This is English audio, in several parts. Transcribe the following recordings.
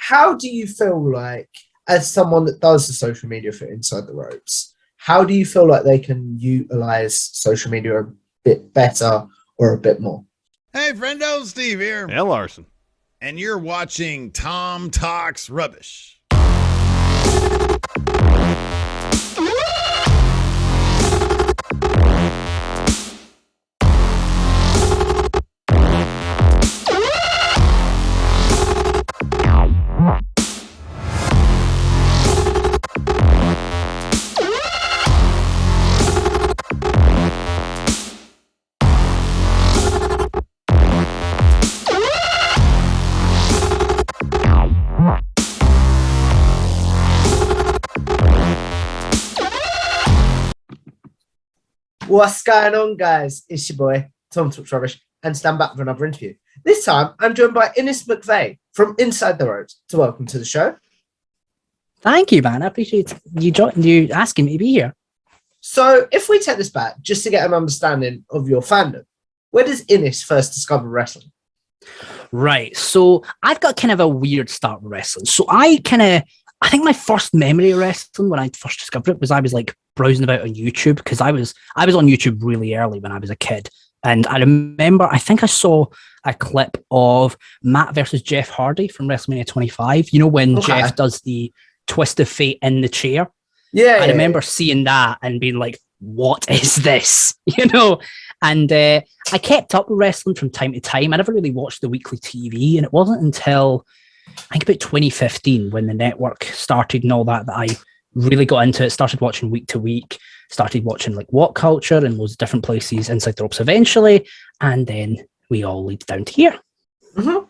how do you feel like, as someone that does the social media for Inside the Ropes, how do you feel like they can utilize social media a bit better or a bit more? Hey, friendo, Steve here. Hey, Larson. And you're watching Tom Talks Rubbish. What's going on, guys? It's your boy, Tom Talks Rubbish, and stand back for another interview. This time, I'm joined by McVey from Inside the Ropes to welcome to the show. Thank you, man. I appreciate you asking me to be here. So, if we take this back, just to get an understanding of your fandom, where does Innis first discover wrestling? Right. So, I've got kind of a weird start with wrestling. So, I think my first memory of wrestling when I first discovered it was I was like browsing about on YouTube, because I was on YouTube really early when I was a kid. And I remember, I think I saw a clip of Matt versus Jeff Hardy from WrestleMania 25. You know, when Jeff does the twist of fate in the chair? Yeah. I remember seeing that and being like, what is this? You know? And I kept up with wrestling from time to time. I never really watched the weekly TV, and it wasn't until I think about 2015 when the network started and all that I really got into it, started watching week to week, started watching like What Culture and loads of different places, Inside the Ropes eventually, and then we all lead down to here. Mm-hmm.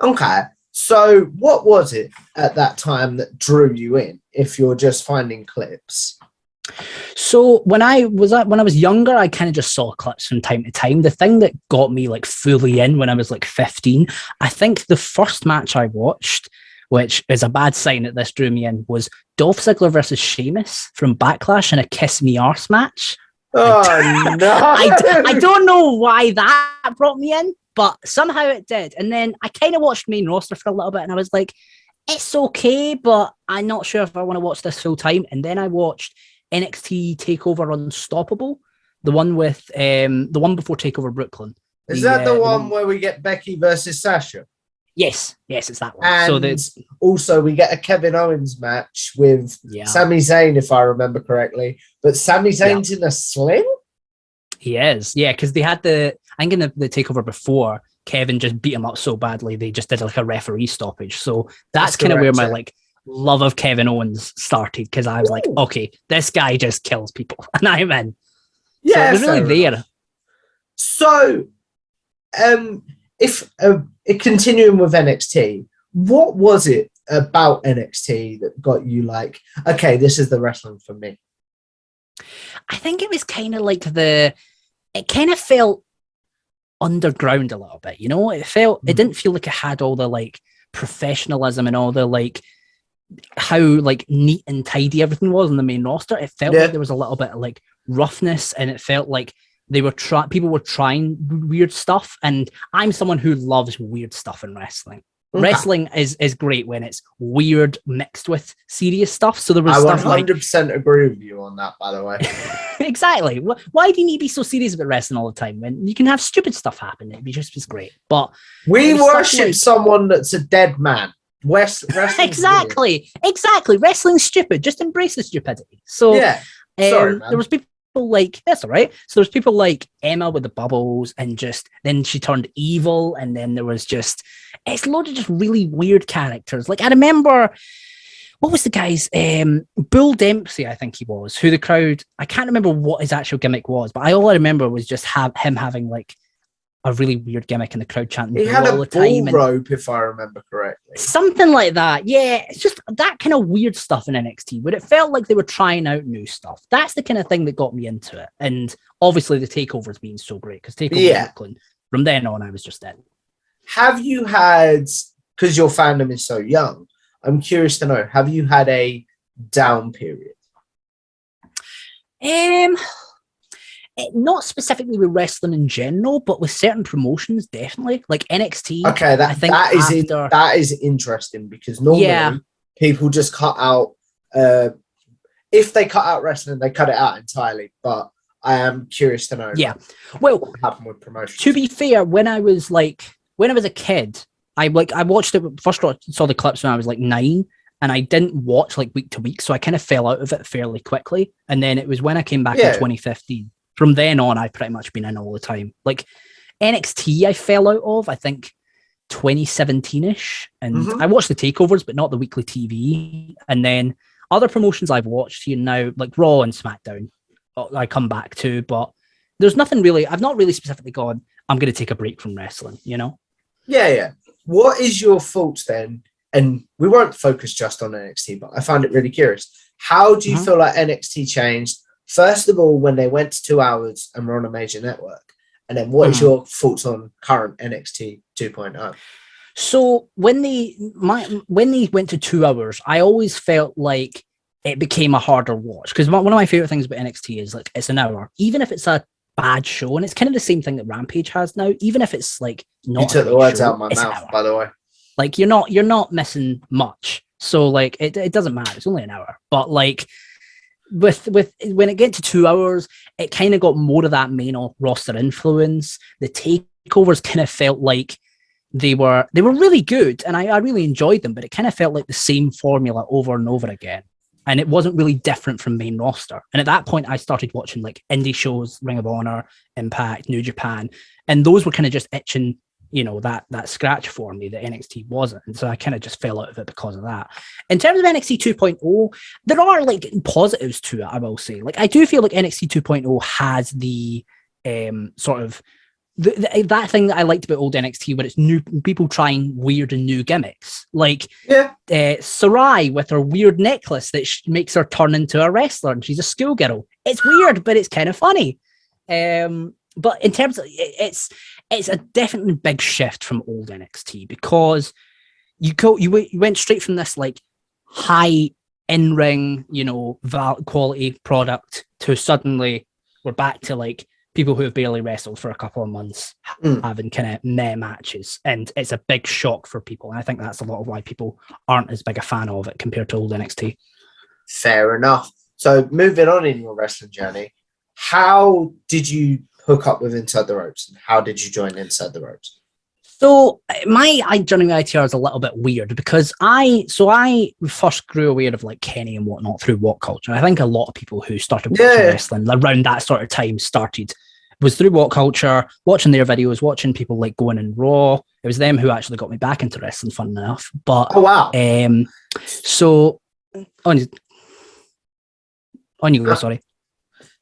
Okay. So what was it at that time that drew you in, if you're just finding clips? So when I was younger, I kind of just saw clips from time to time. The thing that got me like fully in when I was like 15, I think the first match I watched, which is a bad sign that this drew me in, was Dolph Ziggler versus Sheamus from Backlash in a Kiss Me Arse match. Oh, no. I don't know why that brought me in, but somehow it did. And then I kind of watched main roster for a little bit, and I was like, it's okay, but I'm not sure if I want to watch this full time. And then I watched NXT TakeOver Unstoppable, the one with the one before TakeOver Brooklyn. Is that the one where we get Becky versus Sasha? Yes, it's that one. And so also we get a Kevin Owens match with Sami Zayn, if I remember correctly. But Sami Zayn's in a sling? He is, yeah, because they had the TakeOver before, Kevin just beat him up so badly they just did like a referee stoppage. So that's kind of where my like love of Kevin Owens started, because I was like, okay, this guy just kills people, and I'm in. Yeah, so it was really there. So, if continuing with NXT, what was it about NXT that got you like, okay, this is the wrestling for me? I think it was kind of like it kind of felt underground a little bit, you know? It didn't feel like it had all the like professionalism and all the like how like neat and tidy everything was on the main roster. It felt like there was a little bit of like roughness, and it felt like people were trying weird stuff, and I'm someone who loves weird stuff in wrestling. Okay. Wrestling is great when it's weird mixed with serious stuff. So there was I stuff 100% agree with you on that, by the way. Exactly. Why do you need to be so serious about wrestling all the time when you can have stupid stuff happen? It'd be just as great. But we worship someone that's a dead man. Exactly. Wrestling's stupid. Just embrace the stupidity. So sorry, there was people like, that's all right. So there's people like Emma with the bubbles, and then she turned evil, and then there was it's loads of just really weird characters. Like I remember, what was the guy's Bull Dempsey, I think he was, who the crowd, I can't remember what his actual gimmick was, but all I remember was just him having like a really weird gimmick in the crowd chanting. He had a bull rope, if I remember correctly. Something like that. Yeah, it's just that kind of weird stuff in NXT where it felt like they were trying out new stuff. That's the kind of thing that got me into it. And obviously the takeovers being so great, because TakeOver Brooklyn, from then on, I was just in. Have you had, because your fandom is so young, I'm curious to know, have you had a down period? Not specifically with wrestling in general, but with certain promotions, definitely. Like NXT. Okay, I think that is interesting because normally people just cut out. If they cut out wrestling, they cut it out entirely. But I am curious to know. Yeah. Well, what happened with promotions. To be fair, when I was a kid, I watched it first. Saw the clips when I was like 9, and I didn't watch like week to week, so I kind of fell out of it fairly quickly. And then it was when I came back in 2015. From then on, I've pretty much been in all the time. Like NXT, I fell out of, I think 2017ish, and I watched the takeovers, but not the weekly TV. And then other promotions I've watched here now, like Raw and SmackDown, I come back to, but there's nothing really. I've not really specifically gone, I'm going to take a break from wrestling, you know? Yeah. What is your thoughts then? And we won't focus just on NXT, but I find it really curious. How do you feel like NXT changed? First of all, when they went to 2 hours and were on a major network, and then what is your thoughts on current NXT 2.0? So when they went to 2 hours, I always felt like it became a harder watch because one of my favorite things about NXT is like it's an hour, even if it's a bad show, and it's kind of the same thing that Rampage has now. Even if it's like not, you took the words out of my mouth, by the way. Like you're not missing much, so like it doesn't matter. It's only an hour, but like. With when it get to 2 hours, it kind of got more of that main roster influence. The takeovers kind of felt like they were really good, and I really enjoyed them, but it kind of felt like the same formula over and over again, and it wasn't really different from main roster. And at that point, I started watching like indie shows, Ring of Honor, Impact, New Japan, and those were kind of just itching, you know, that scratch for me that NXT wasn't. And so I kind of just fell out of it because of that. In terms of NXT 2.0, there are like positives to it, I will say. Like I do feel like NXT 2.0 has the sort of that thing that I liked about old NXT where it's new people trying weird and new gimmicks. Like Sarai with her weird necklace that makes her turn into a wrestler and she's a schoolgirl. It's weird, but it's kind of funny. But in terms of it's a definitely big shift from old NXT because you went straight from this like high in-ring, you know, quality product to suddenly we're back to like people who have barely wrestled for a couple of months having kind of meh matches, and it's a big shock for people. And I think that's a lot of why people aren't as big a fan of it compared to old NXT. Fair enough. So moving on in your wrestling journey, how did you hook up with Inside the Ropes, and how did you join Inside the Ropes? So my journey with ITR is a little bit weird because I first grew aware of like Kenny and whatnot through What Culture. I think a lot of people who started watching wrestling around that sort of time was through What Culture, watching their videos, watching people like going in Raw. It was them who actually got me back into wrestling, fun enough. But so on you go, sorry.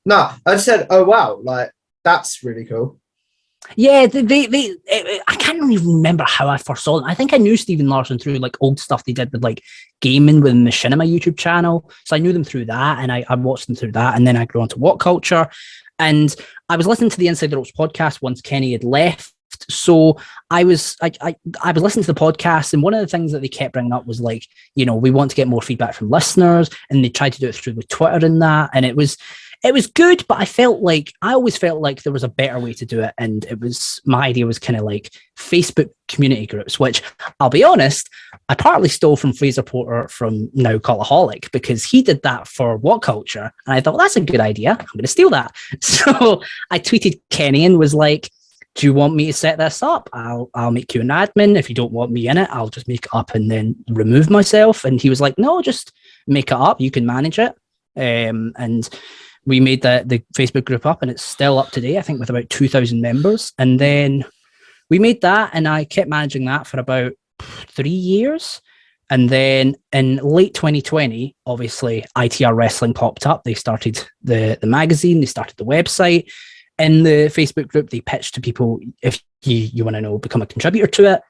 No, I said, oh wow, like that's really cool. Yeah, I can't even remember how I first saw them. I think I knew Stephen Larson through like old stuff they did with like gaming with the Machinima YouTube channel. So I knew them through that, and I watched them through that, and then I grew on to What Culture. And I was listening to the Inside the Ropes podcast once Kenny had left. So I was listening to the podcast, and one of the things that they kept bringing up was like, you know, we want to get more feedback from listeners, and they tried to do it through with Twitter and that, and it was good, but I always felt like there was a better way to do it, and my idea was kind of like Facebook community groups, which I'll be honest, I partly stole from Fraser Porter from Now Cultaholic because he did that for What Culture, and I thought, well, that's a good idea. I'm going to steal that. So I tweeted Kenny and was like, do you want me to set this up? I'll make you an admin. If you don't want me in it, I'll just make it up and then remove myself. And he was like, no, just make it up. You can manage it. And we made the Facebook group up, and it's still up today, I think, with about 2,000 members. And then we made that, and I kept managing that for about 3 years. And then in late 2020, obviously, ITR Wrestling popped up. They started the magazine, they started the website. In the Facebook group, they pitched to people, if you want to know, become a contributor to it,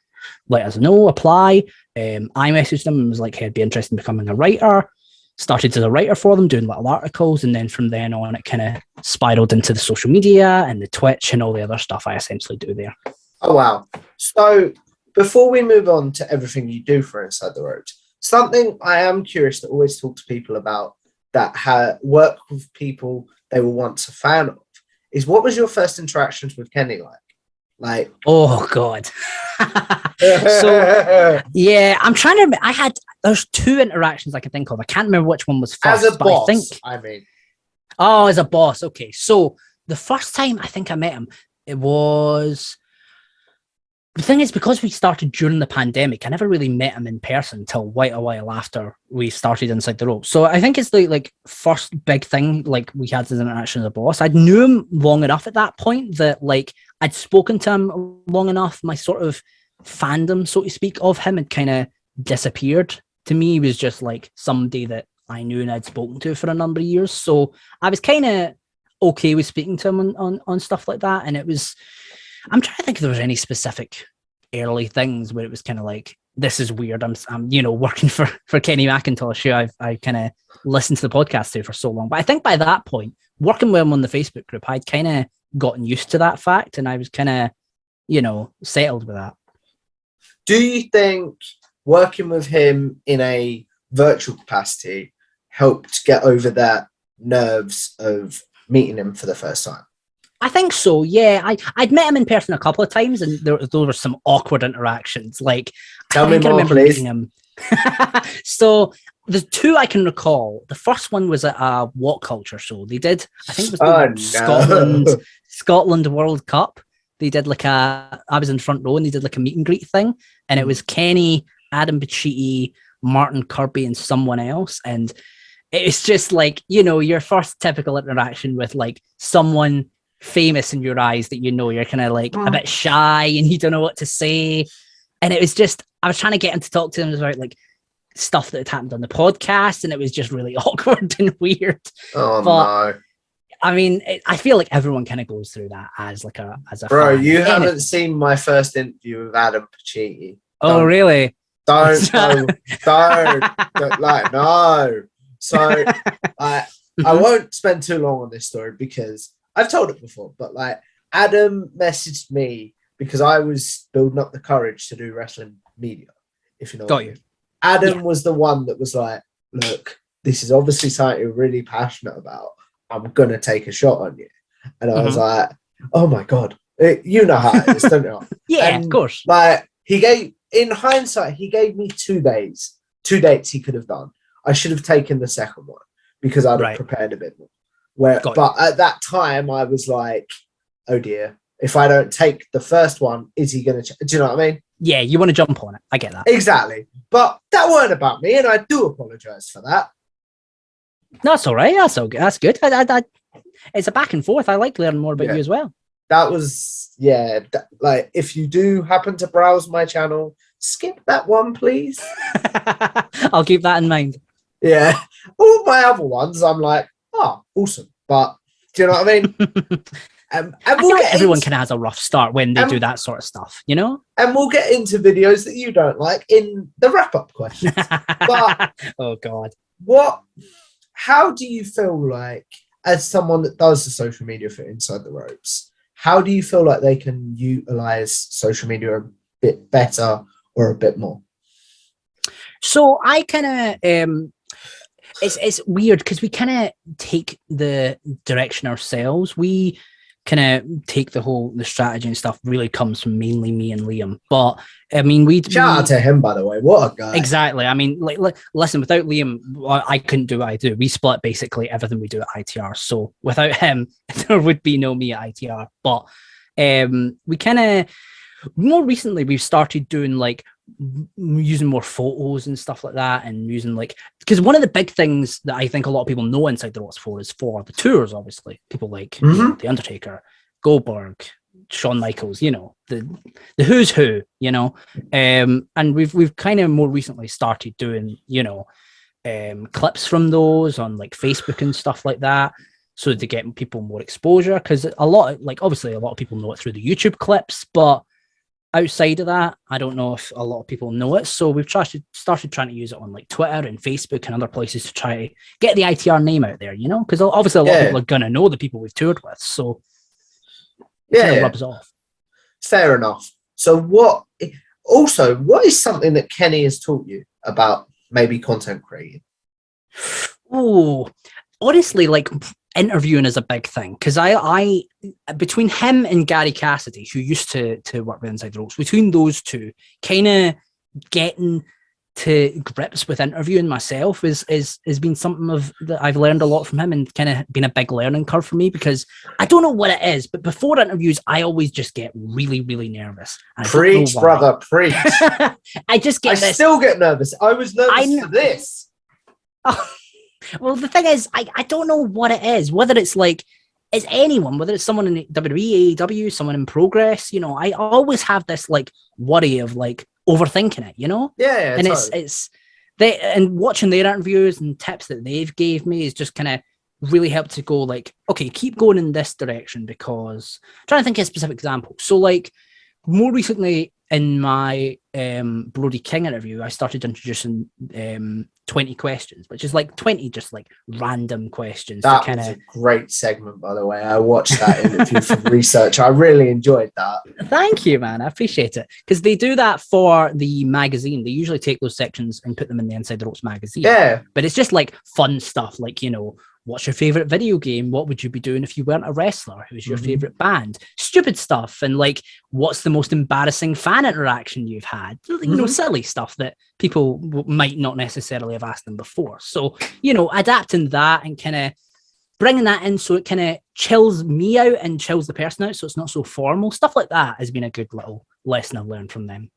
let us know, apply. I messaged them and was like, hey, I'd be interested in becoming a writer. Started as a writer for them, doing little articles, and then from then on, it kind of spiraled into the social media and the Twitch and all the other stuff I essentially do there. Oh, wow. So before we move on to everything you do for Inside the Ropes, something I am curious to always talk to people about that work with people they were once a fan of is what was your first interactions with Kenny like? Like, oh God. So yeah, I'm trying to. There's two interactions I can think of. I can't remember which one was first. as a but boss, oh, as a boss. Okay, so the first time I think I met him, it was. The thing is, because we started during the pandemic, I never really met him in person until quite a while after we started Inside the Ropes. So I think it's the like first big thing like we had as an interaction as a boss. I knew him long enough at that point that like I'd spoken to him long enough. My sort of fandom, so to speak, of him had kind of disappeared. To me, he was just like somebody that I knew and I'd spoken to for a number of years. So I was kind of okay with speaking to him on stuff like that. And it was. I'm trying to think if there was any specific early things where it was kind of like, this is weird. I'm working for Kenny McIntosh, who I kind of listened to the podcast to for so long. But I think by that point, working with him on the Facebook group, I'd kind of gotten used to that fact, and I was kind of, settled with that. Do you think working with him in a virtual capacity helped get over that nerves of meeting him for the first time? I think so, yeah. I'd met him in person a couple of times, and there were some awkward interactions. Like, Tell me more, I remember please. meeting him. So the two I can recall. The first one was at a What Culture show. They did, I think it was the Scotland World Cup. They did I was in front row, and they did like a meet and greet thing, and it was Kenny, Adam Pacitti, Martin Kirby, and someone else, and it's just like your first typical interaction with like someone famous in your eyes that you're kind of like a bit shy and you don't know what to say. And it was just, I was trying to get him to talk to him about like stuff that had happened on the podcast, and it was just really awkward and weird. Oh, but, no. I mean, I feel like everyone kind of goes through that as a bro, fan. you haven't seen my first interview with Adam Pacitti. Oh, really? Don't like, no. So I won't spend too long on this story because I've told it before, but like Adam messaged me because I was building up the courage to do wrestling media, if you know what I mean. Adam was the one that was like, look, this is obviously something you're really passionate about. I'm going to take a shot on you. And I was like, oh my God, you know how it is, don't you? Yeah, and of course. Like in hindsight, he gave me 2 days, 2 dates he could have done. I should have taken the second one because I'd have prepared a bit more. But at that time, I was like, oh dear, if I don't take the first one, is he going to... Do you know what I mean? Yeah, you want to jump on it. I get that. Exactly. But that weren't about me, and I do apologise for that. That's all right. That's okay. That's good. It's a back and forth. I like learning more about you as well. That was, like, if you do happen to browse my channel, skip that one, please. I'll keep that in mind. Yeah. All my other ones, I'm like, oh, awesome. But do you know what I mean? And I feel like everyone kind of has a rough start when they do that sort of stuff, And we'll get into videos that you don't like in the wrap-up questions. But oh God, how do you feel like, as someone that does the social media for Inside the Ropes, how do you feel like they can utilize social media a bit better or a bit more? So I kind of it's weird because we kind of take the direction ourselves. We kind of take the strategy and stuff really comes from mainly me and Liam. But I mean, shout out to him, by the way. What a guy! Exactly. I mean, listen, without Liam, I couldn't do what I do. We split basically everything we do at ITR. So without him, there would be no me at ITR. But we kind of more recently we've started doing like using more photos and stuff like that, and using because one of the big things that I think a lot of people know Inside the Ropes is for the tours. Obviously, people like The Undertaker, Goldberg, Shawn Michaels, the who's who, and we've kind of more recently started doing clips from those on like Facebook and stuff like that, so to get people more exposure, because obviously a lot of people know it through the YouTube clips, but outside of that, I don't know if a lot of people know it. So we've started trying to use it on like Twitter and Facebook and other places to try to get the ITR name out there, because obviously a lot of people are going to know the people we've toured with. So it kind of rubs off. Fair enough. So what is something that Kenny has taught you about maybe content creating? Oh, honestly, interviewing is a big thing, because I between him and Gary Cassidy, who used to work with Inside the Ropes, between those two, kind of getting to grips with interviewing myself has been something that I've learned a lot from him, and kind of been a big learning curve for me, because I don't know what it is, but before interviews I always just get really, really nervous. Preach, brother, preach. I still get nervous. I was nervous for this. Well, the thing is, I don't know what it is, whether it's like, it's anyone, whether it's someone in WWE, AEW, someone in Progress, you know, I always have this like worry of like overthinking it, you know? Yeah, and totally. it's they, and watching their interviews and tips that they've gave me is just kind of really helped to go like, okay, keep going in this direction, because I'm trying to think of a specific example. So like more recently in my Brody King interview, I started introducing 20 questions, which is like 20 just like random questions. That was a great segment, by the way. I watched that interview for research. I really enjoyed that. Thank you, man. I appreciate it, because they do that for the magazine. They usually take those sections and put them in the Inside the Ropes magazine. Yeah. But it's just like fun stuff, like, you know, what's your favorite video game? What would you be doing if you weren't a wrestler? Who's your favorite band? Stupid stuff. And like, what's the most embarrassing fan interaction you've had? You know, silly stuff that people might not necessarily have asked them before. So, you know, adapting that and kind of bringing that in so it kind of chills me out and chills the person out, so it's not so formal. Stuff like that has been a good little lesson I've learned from them.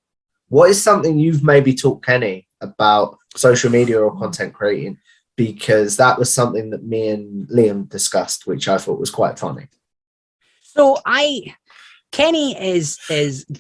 What is something you've maybe taught Kenny about social media or content creating? Because that was something that me and Liam discussed, which I thought was quite funny. So Kenny is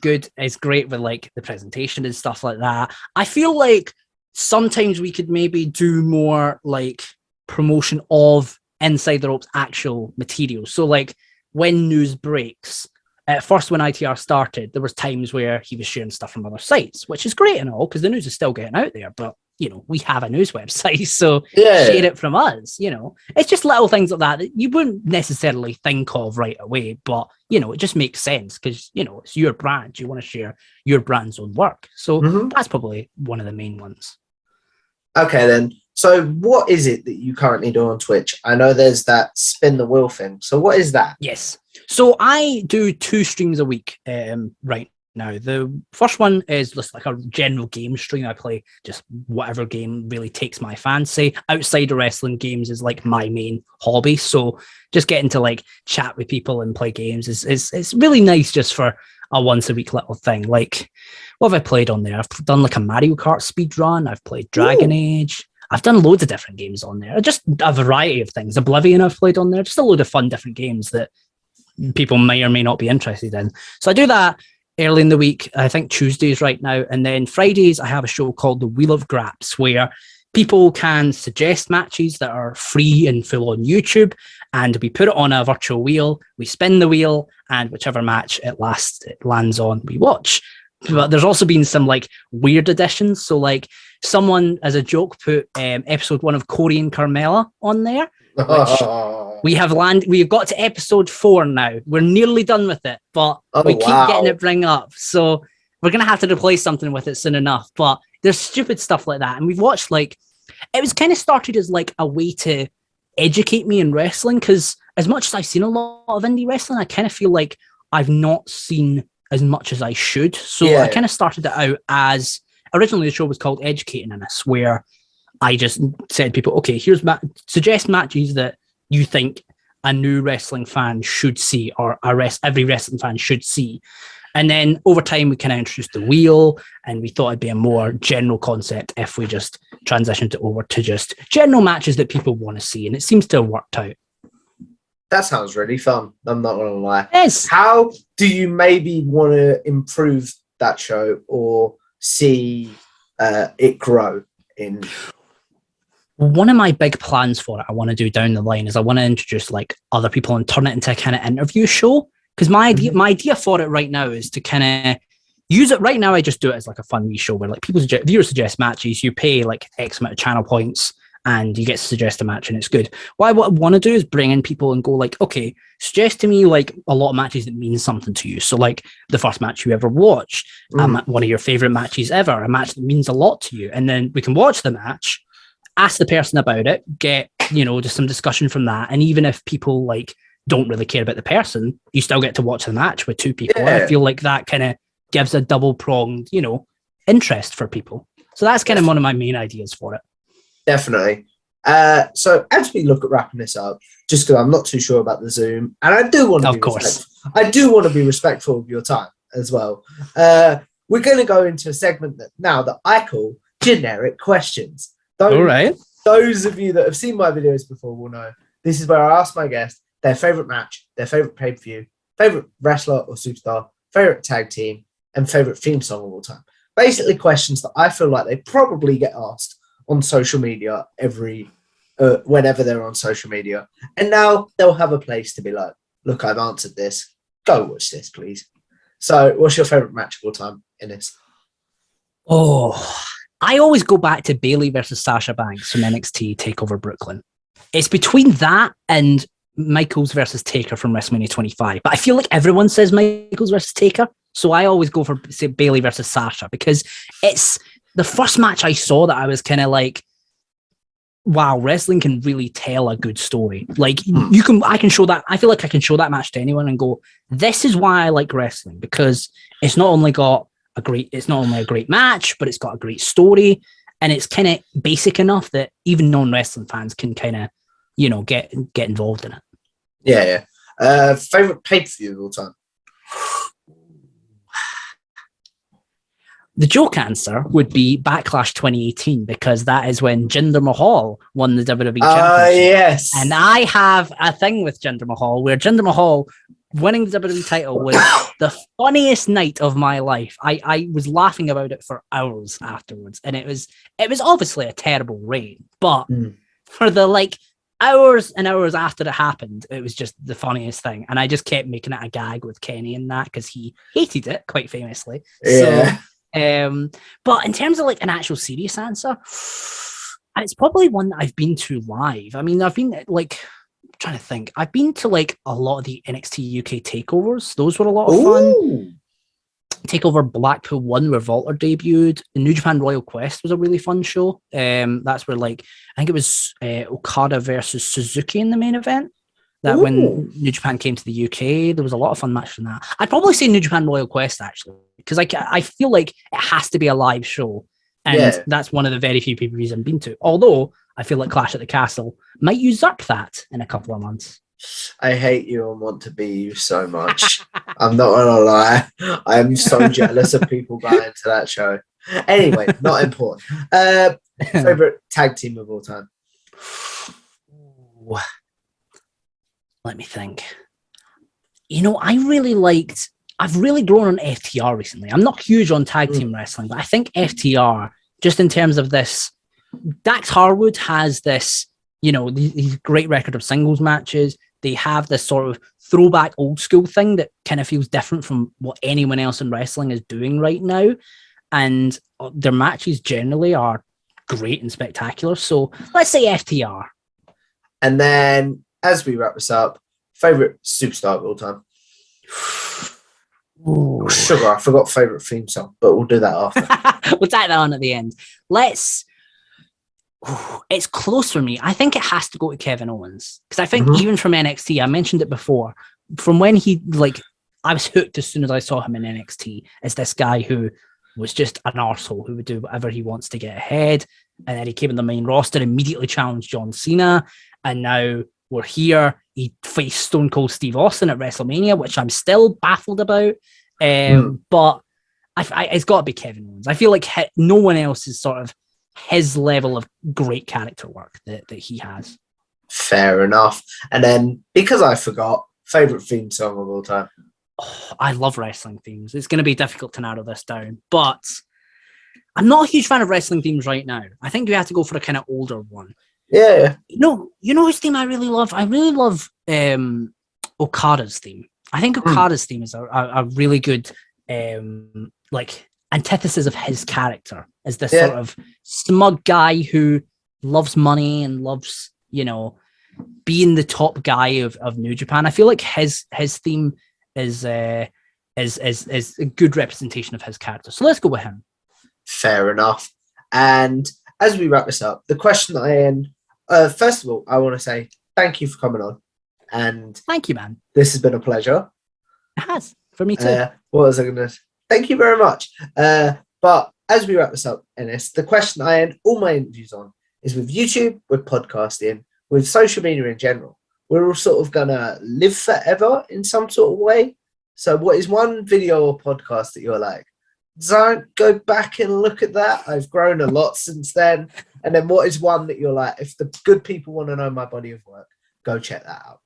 good, is great with like the presentation and stuff like that. I feel like sometimes we could maybe do more like promotion of Inside the Ropes actual material. So like when news breaks, at first when ITR started, there was times where he was sharing stuff from other sites, which is great and all, because the news is still getting out there, but you know, we have a news website, so share it from us, you know. It's just little things like that you wouldn't necessarily think of right away, but, you know, it just makes sense because, you know, it's your brand. You want to share your brand's own work. So that's probably one of the main ones. Okay, then. So what is it that you currently do on Twitch? I know there's that spin the wheel thing. So what is that? Yes. So I do 2 streams a week right now. The first one is just like a general game stream. I play just whatever game really takes my fancy. Outside of wrestling, games is like my main hobby. So just getting to like chat with people and play games is really nice, just for a once a week little thing. Like, what have I played on there? I've done like a Mario Kart speed run. I've played Dragon Age. I've done loads of different games on there. Just a variety of things. Oblivion I've played on there. Just a load of fun different games that people may or may not be interested in. So I do that early in the week. I think Tuesdays right now. And then Fridays, I have a show called The Wheel of Graps, where people can suggest matches that are free and full on YouTube. And we put it on a virtual wheel. We spin the wheel, and whichever match it lands on, we watch. But there's also been some like weird additions. So like someone as a joke put episode 1 of Corey and Carmella on there. Which we've got to episode 4 now. We're nearly done with it, but we keep getting it bring up. So we're going to have to replace something with it soon enough. But there's stupid stuff like that. And we've watched like, it was kind of started as like a way to educate me in wrestling. Because as much as I've seen a lot of indie wrestling, I kind of feel like I've not seen as much as I should. So I kind of started it out as, originally the show was called Educating Us, where I just said to people, okay, here's suggest matches that you think a new wrestling fan should see, or every wrestling fan should see. And then over time, we kind of introduced the wheel, and we thought it'd be a more general concept if we just transitioned it over to just general matches that people want to see. And it seems to have worked out. That sounds really fun. I'm not going to lie. Yes. How do you maybe want to improve that show or see it grow in? One of my big plans for it, I want to do down the line, is I want to introduce like other people and turn it into a kind of interview show. Because my idea for it right now is to kind of use it. Right now, I just do it as like a fun wee show where like viewers suggest matches. You pay like X amount of channel points, and you get to suggest a match, and it's good. What I want to do is bring in people and go like, okay, suggest to me like a lot of matches that mean something to you. So like the first match you ever watched, one of your favorite matches ever, a match that means a lot to you. And then we can watch the match, ask the person about it, get just some discussion from that. And even if people like don't really care about the person, you still get to watch the match with two people. Yeah. I feel like that kind of gives a double pronged, interest for people. So that's kind of one of my main ideas for it. Definitely. So as we look at wrapping this up, just because I'm not too sure about the Zoom, and I do want to be respectful of your time as well. We're going to go into a segment that I call generic questions. All right. Those of you that have seen my videos before will know this is where I ask my guests their favorite match, their favorite pay-per-view, favorite wrestler or superstar, favorite tag team, and favorite theme song of all time. Basically, questions that I feel like they probably get asked on social media whenever they're on social media. And now they'll have a place to be like, look, I've answered this. Go watch this, please. So what's your favorite match of all time in this? Oh, I always go back to Bayley versus Sasha Banks from NXT TakeOver Brooklyn. It's between that and Michaels versus Taker from WrestleMania 25. But I feel like everyone says Michaels versus Taker. So I always go for, say, Bayley versus Sasha, because it's the first match I saw that I was kind of like, wow, wrestling can really tell a good story. Like I can show that. I feel like I can show that match to anyone and go, this is why I like wrestling, because it's not only a great match, but it's got a great story, and it's kind of basic enough that even non-wrestling fans can kind of, get involved in it. Yeah. Favorite pay-per-view of all time? The joke answer would be Backlash 2018, because that is when Jinder Mahal won the WWE Championship. Yes. And I have a thing with Jinder Mahal, where Jinder Mahal winning the WWE title was the funniest night of my life. I was laughing about it for hours afterwards, and it was obviously a terrible reign, but for the hours and hours after it happened, it was just the funniest thing. And I just kept making it a gag with Kenny in that, because he hated it quite famously. Yeah. So, but in terms of an actual serious answer, it's probably one that I've been to live. I mean, I've been trying to think. I've been to a lot of the NXT UK takeovers. Those were a lot of fun. Takeover Blackpool 1, where Volter debuted. The New Japan Royal Quest was a really fun show. That's where I think it was Okada versus Suzuki in the main event. That when New Japan came to the UK, there was a lot of fun matches in that. I'd probably say New Japan Royal Quest, actually, because I feel like it has to be a live show. And that's one of the very few pay-per-views I've been to. Although I feel like Clash at the Castle might usurp that in a couple of months. I hate you and want to be you so much. I'm not going to lie. I'm so jealous of people going to that show. Anyway, not important. Favorite tag team of all time? Let me think. I've really grown on FTR recently. I'm not huge on tag team wrestling, but I think FTR, just in terms of this, Dax Harwood has this, these great record of singles matches. They have this sort of throwback old school thing that kind of feels different from what anyone else in wrestling is doing right now. And their matches generally are great and spectacular. So let's say FTR. And then, as we wrap this up, favorite superstar of all time? Ooh. Sugar, I forgot favorite theme song, but we'll do that after. We'll take that on at the end. It's close for me. I think it has to go to Kevin Owens, because I think even from NXT, I mentioned it before, from when I was hooked as soon as I saw him in NXT as this guy who was just an arsehole who would do whatever he wants to get ahead. And then he came in the main roster, immediately challenged John Cena, and now we're here. He faced Stone Cold Steve Austin at WrestleMania, which I'm still baffled about. But it's got to be Kevin Owens. I feel like no one else is sort of his level of great character work that he has. Fair enough. And then, because I forgot, favorite theme song of all time? Oh, I love wrestling themes. It's going to be difficult to narrow this down, but I'm not a huge fan of wrestling themes right now. I think you have to go for a kind of older one. Yeah. Whose theme I really love? I really love Okada's theme. I think Okada's theme is a really good antithesis of his character as this sort of smug guy who loves money and loves, being the top guy of New Japan. I feel like his theme is a good representation of his character. So let's go with him. Fair enough. And as we wrap this up, the question that I end first of all, I want to say thank you for coming on. And thank you, man. This has been a pleasure. It has, for me too. What was I going to say? Thank you very much. But as we wrap this up, Ennis, the question I end all my interviews on is with YouTube, with podcasting, with social media in general. We're all sort of going to live forever in some sort of way. So what is one video or podcast that you're like, don't go back and look at that? I've grown a lot since then. And then what is one that you're like, if the good people want to know my body of work, go check that out?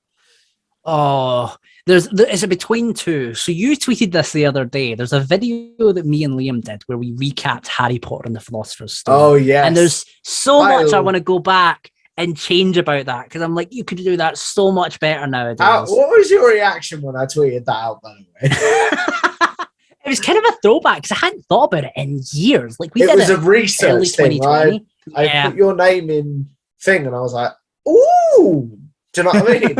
Oh, it's a between two. So you tweeted this the other day. There's a video that me and Liam did where we recapped Harry Potter and the Philosopher's Stone. Oh, yes. And there's so much I want to go back and change about that, because I'm like, you could do that so much better nowadays. What was your reaction when I tweeted that out, by the way? It was kind of a throwback because I hadn't thought about it in years. Like it was a research thing. I put your name in thing and I was like, ooh, do you know what I mean?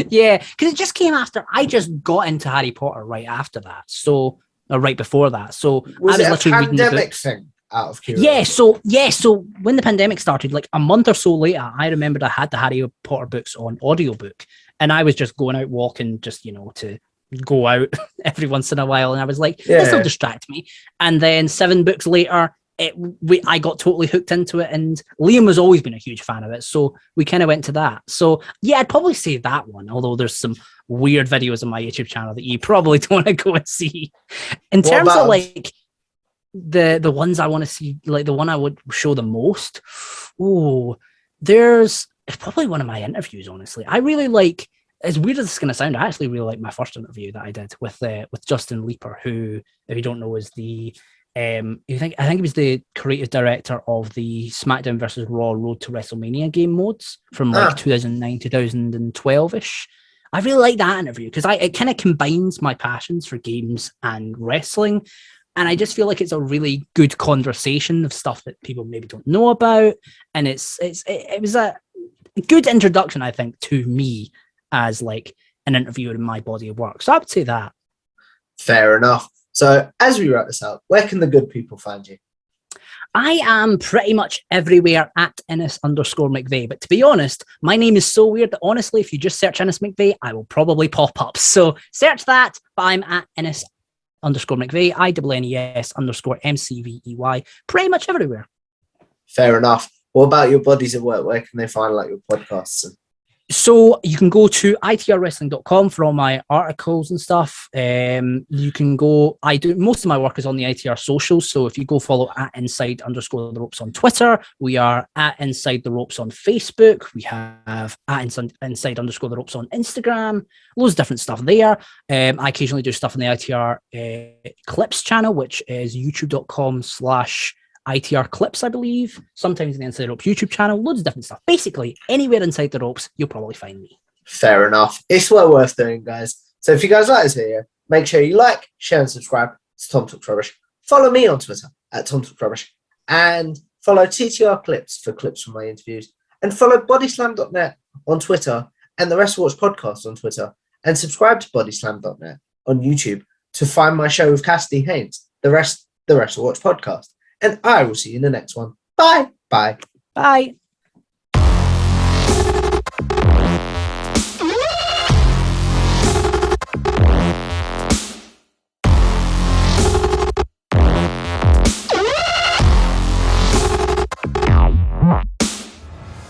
Yeah, because it just came after I just got into Harry Potter right after that. So, or right before that. So was I was it literally a pandemic thing? Out of curiosity. So when the pandemic started, like a month or so later, I remembered I had the Harry Potter books on audiobook, and I was just going out walking, just to go out every once in a while, and I was like, this will distract me. And then 7 books later, I got totally hooked into it, and Liam has always been a huge fan of it, so we kind of went to that. So yeah, I'd probably say that one, although there's some weird videos on my YouTube channel that you probably don't want to go and see. In terms of like the ones I want to see, like the one I would show the most, it's probably one of my interviews, honestly. I really like, as weird as it's going to sound, I actually really like my first interview that I did with Justin Leeper, who, if you don't know, is the I think he was the creative director of the SmackDown versus Raw Road to WrestleMania game modes from like 2009, 2012-ish. I really like that interview because it kind of combines my passions for games and wrestling. And I just feel like it's a really good conversation of stuff that people maybe don't know about. And it was a good introduction, I think, to me as like an interviewer in my body of work. So I would say that. Fair enough. So as we wrap this up, where can the good people find you? I am pretty much everywhere at Ennis_McVey. But to be honest, my name is so weird that honestly, if you just search Ennis McVey, I will probably pop up. So search that, but I'm at Ennis_McVey, INNES_MCVEY, pretty much everywhere. Fair enough. What about your bodies of work? Where can they find like your podcasts? So you can go to itrwrestling.com for all my articles and stuff. You can go, most of my work is on the ITR socials. So if you go follow at Inside_the Ropes on Twitter, we are at Inside the Ropes on Facebook. We have at Inside_the Ropes on Instagram, loads of different stuff there. I occasionally do stuff on the ITR Clips channel, which is youtube.com/ITR Clips, I believe. Sometimes in the Inside the Ropes YouTube channel, loads of different stuff. Basically, anywhere inside the ropes, you'll probably find me. Fair enough. It's well worth doing, guys. So if you guys like this video, make sure you like, share, and subscribe to Tom Talks Rubbish. Follow me on Twitter at Tom Talks Rubbish, and follow TTR Clips for clips from my interviews, and follow bodyslam.net on Twitter and the Rest Watch podcast on Twitter, and subscribe to bodyslam.net on YouTube to find my show with Cassidy Haynes, the Rest Watch podcast. And I will see you in the next one. Bye. Bye. Bye.